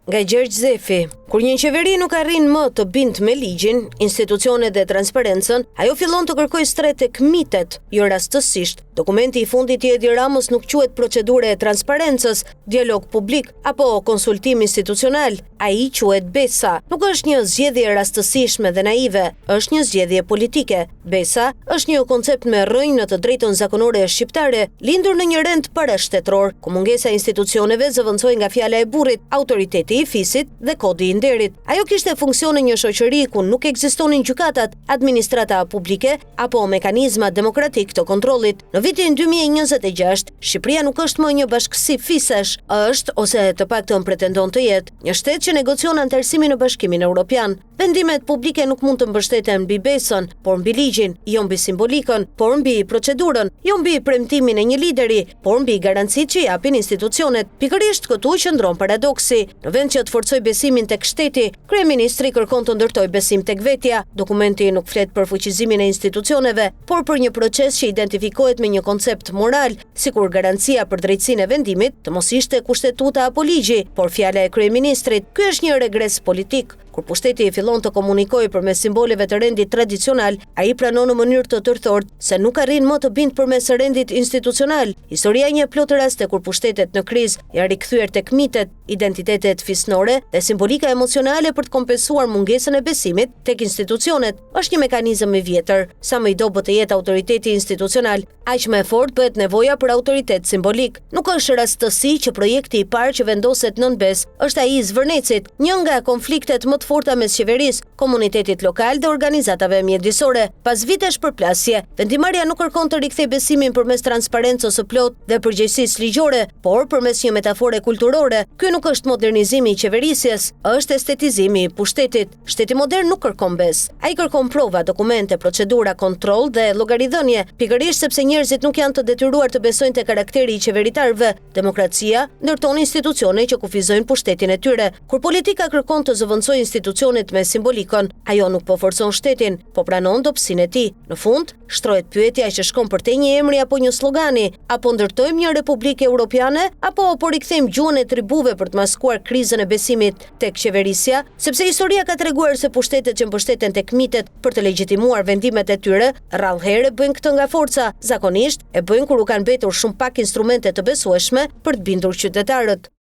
Nga Gjergj Zefi. Kur një qeveri nuk arrin më të bindë me ligjin, institucionet dhe transparencën, ajo fillon të kërkoj stret tek mitet, jo rastësisht. Dokumenti i fundit i Edi Ramës nuk quhet procedure e transparencës, dialog publik apo konsultim institucional, ai quhet BESA. Nuk është një zgjedhje rastësishme dhe naive, është një zgjedhje politike. BESA është një koncept me rrënjë në të drejtën zakonore shqiptare, lindur në një rend parashtetror, ku mungesa e institucioneve zëvendësoi nga fjala e burrit, autoriteti i fisit dhe kodi i nderit. Ajo kishte funksione një shoqëri ku nuk ekzistonin gjykatat, administrata publike apo mekanizma demokratik të kontrollit. Në vitin 2026, Shqipëria nuk është më një bashkësi fisesh, është ose të paktën pretendon të jetë një shtet që negocion antarësimin në Bashkimin Evropian. Vendimet publike nuk mund të mbështeten mbi besën, por mbi ligjin, jo mbi simbolikën, por mbi procedurën, jo mbi premtimin e një lideri, por mbi garancitë që japin institucionet. Pikërisht këtu qëndron paradoksi. Në vend që të forcoj besimin tek shteti, kryeministri kërkon të ndërtoj besim tek vetja. Dokumenti nuk flet për fuqizimin e institucioneve, por për një proces që identifikohet me një koncept moral, sikur garancia për drejtësinë e vendimit të mos ishte kushtetuta apo ligji, por fjala e kryeministrit. Ky është një regres politik. Kur pushteti fillon të komunikojë përmes simboleve të rendit tradicional, ai pranon në mënyrë të tërthort se nuk arrin më të bindë përmes rendit institucional. Historia një plot raste kur pushtetet në krizë janë rikthyer tek mitet, identitetet fisnore dhe simbolika emocionale për të kompensuar mungesën e besimit tek institucionet. Është një mekanizëm i vjetër. Sa më i dobët të jetë autoriteti institucional, aq më e fortë bëhet nevoja për autoritet simbolik. Nuk është rastësi që projekti i parë që vendoset nën Bes është ai i Zvërnecit, një nga konfliktet më të forta mes qeverisë, komunitetit lokal dhe organizatave mjedisore. Pas vitesh përplasje, vendimarrja nuk kërkon të rikthejë besimin përmes transparencës së plotë dhe përgjegjësisë ligjore, por përmes një metafore kulturore. Ky nuk është modernizimi i qeverisjes, është estetizimi i pushtetit. Shteti modern nuk kërkon bes. Ai kërkon prova, dokumente, procedura, kontroll dhe llogaridhënie, pikërisht sepse njerëzit nuk janë të detyruar të besojnë te karakteri i qeveritarëve. Demokracia ndërton institucione që kufizojnë pushtetin e tyre. Kur politika kërkon të zëvendësojë institucionet me simbolikën, ajo nuk po forcon shtetin, po pranon dobësinë e tij. Në fund, shtrohet pyetja që shkon përtej një emri apo një slogani, apo ndërtojmë një republikë europiane, apo po rikthejmë gjuhën e tribuve për të maskuar krizën e besimit tek qeverisja, sepse historia ka treguar se pushtetet që mbështeten tek mitet për të legjitimuar vendimet e tyre, rrallëherë bëjnë këtë nga forca, zakonisht e bëjnë kur u kanë mbetur shumë pak instrumente të besueshme për të bindur qytetarët.